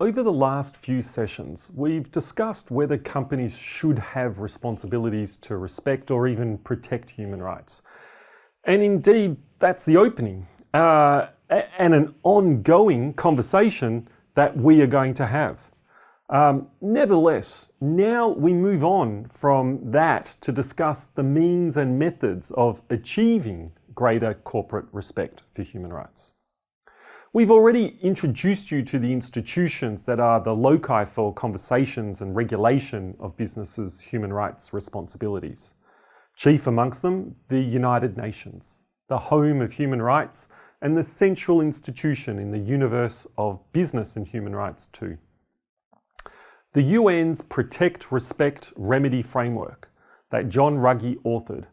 Over the last few sessions, we've discussed whether companies should have responsibilities to respect or even protect human rights. And indeed, that's the opening and an ongoing conversation that we are going to have. Nevertheless, now we move on from that to discuss the means and methods of achieving greater corporate respect for human rights. We've already introduced you to the institutions that are the loci for conversations and regulation of businesses' human rights responsibilities. Chief amongst them, the United Nations, the home of human rights and the central institution in the universe of business and human rights too. The UN's Protect, Respect, Remedy framework that John Ruggie authored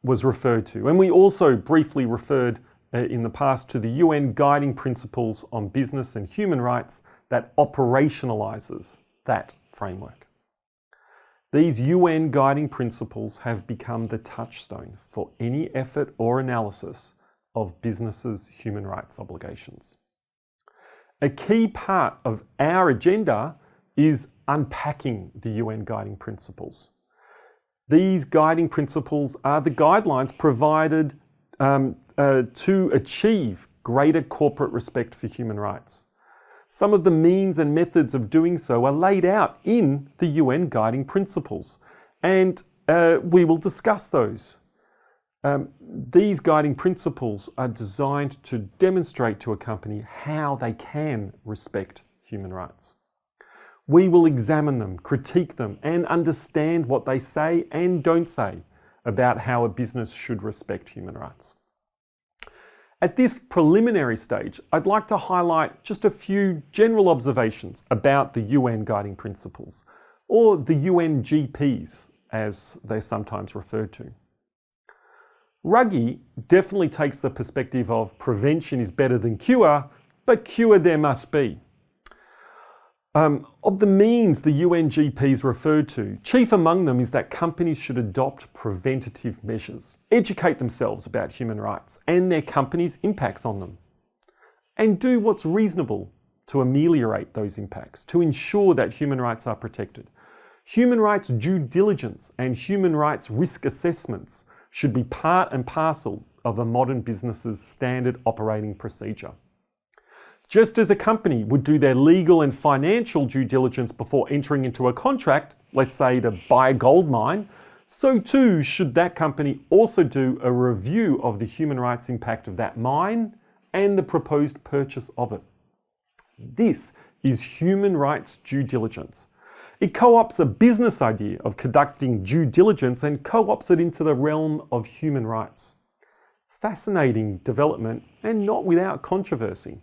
was referred to. And we also briefly referred in the past to the UN Guiding Principles on Business and Human Rights that operationalizes that framework. These UN Guiding Principles have become the touchstone for any effort or analysis of businesses' human rights obligations. A key part of our agenda is unpacking the UN Guiding Principles. These guiding principles are the guidelines provided to achieve greater corporate respect for human rights. Some of the means and methods of doing so are laid out in the UN Guiding Principles, and we will discuss those. These guiding principles are designed to demonstrate to a company how they can respect human rights. We will examine them, critique them, and understand what they say and don't say about how a business should respect human rights. At this preliminary stage, I'd like to highlight just a few general observations about the UN Guiding Principles, or the UNGPs, as they're sometimes referred to. Ruggie definitely takes the perspective of prevention is better than cure, but cure there must be. Of the means the UNGPs referred to, chief among them is that companies should adopt preventative measures, educate themselves about human rights and their company's impacts on them, and do what's reasonable to ameliorate those impacts, to ensure that human rights are protected. Human rights due diligence and human rights risk assessments should be part and parcel of a modern business's standard operating procedure. Just as a company would do their legal and financial due diligence before entering into a contract, let's say to buy a gold mine, so too should that company also do a review of the human rights impact of that mine and the proposed purchase of it. This is human rights due diligence. It co-opts a business idea of conducting due diligence and co-opts it into the realm of human rights. Fascinating development and not without controversy.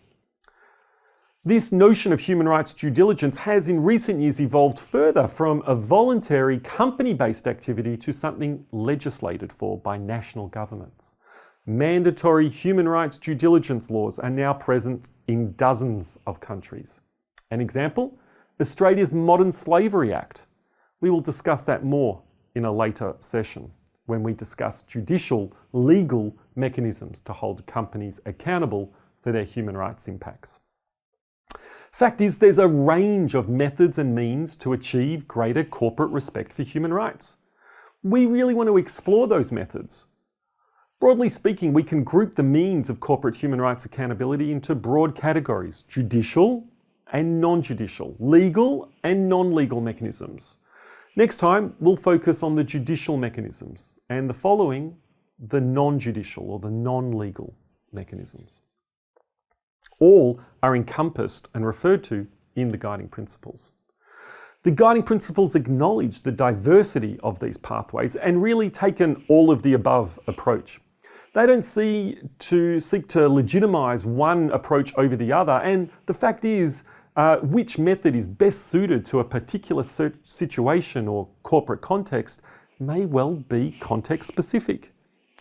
This notion of human rights due diligence has in recent years evolved further from a voluntary company-based activity to something legislated for by national governments. Mandatory human rights due diligence laws are now present in dozens of countries. An example, Australia's Modern Slavery Act. We will discuss that more in a later session when we discuss judicial legal mechanisms to hold companies accountable for their human rights impacts. Fact is, there's a range of methods and means to achieve greater corporate respect for human rights. We really want to explore those methods. Broadly speaking, we can group the means of corporate human rights accountability into broad categories: judicial and non-judicial, legal and non-legal mechanisms. Next time, we'll focus on the judicial mechanisms, and the following, the non-judicial or the non-legal mechanisms. All are encompassed and referred to in the guiding principles. The guiding principles acknowledge the diversity of these pathways and really take an all of the above approach. They don't seek to legitimize one approach over the other, and the fact is, which method is best suited to a particular situation or corporate context may well be context specific.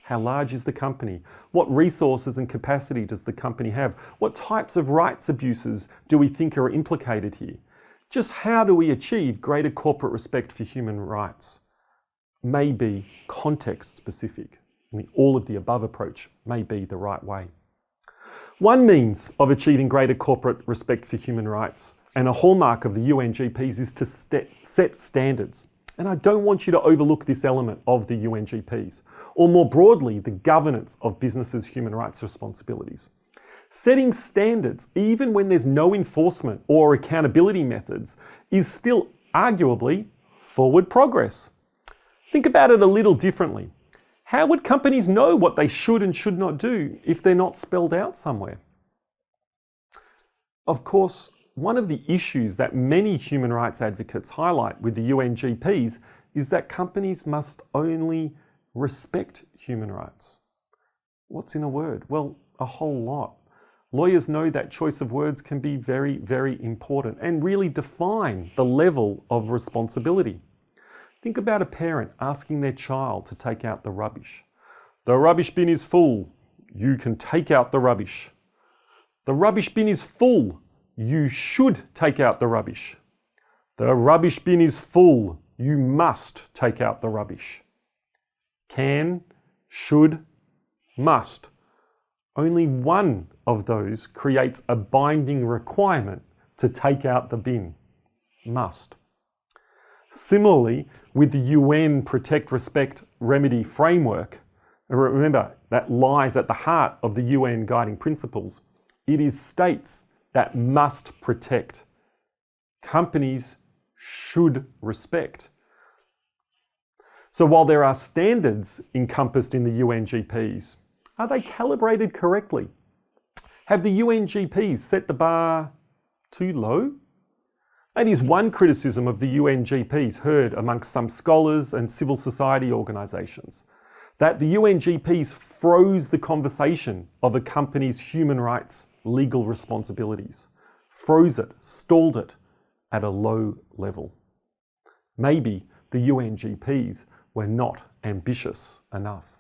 How large is the company? What resources and capacity does the company have? What types of rights abuses do we think are implicated here? Just how do we achieve greater corporate respect for human rights? May be context specific. And the all of the above approach may be the right way. One means of achieving greater corporate respect for human rights and a hallmark of the UNGPs is to set standards. And I don't want you to overlook this element of the UNGPs, or more broadly, the governance of businesses' human rights responsibilities. Setting standards, even when there's no enforcement or accountability methods, is still arguably forward progress. Think about it a little differently. How would companies know what they should and should not do if they're not spelled out somewhere? Of course, one of the issues that many human rights advocates highlight with the UNGPs is that companies must only respect human rights. What's in a word? Well, a whole lot. Lawyers know that choice of words can be very, very important and really define the level of responsibility. Think about a parent asking their child to take out the rubbish. The rubbish bin is full. You can take out the rubbish. The rubbish bin is full. You should take out the rubbish. The rubbish bin is full. You must take out the rubbish. Can, should, must. Only one of those creates a binding requirement to take out the bin. Must. Similarly, with the UN Protect, Respect, Remedy framework, remember that lies at the heart of the UN guiding principles, it is states that must protect. Companies should respect. So while there are standards encompassed in the UNGPs, are they calibrated correctly? Have the UNGPs set the bar too low? That is one criticism of the UNGPs heard amongst some scholars and civil society organisations, that the UNGPs froze the conversation of a company's human rights legal responsibilities, froze it, stalled it at a low level. Maybe the UNGPs were not ambitious enough.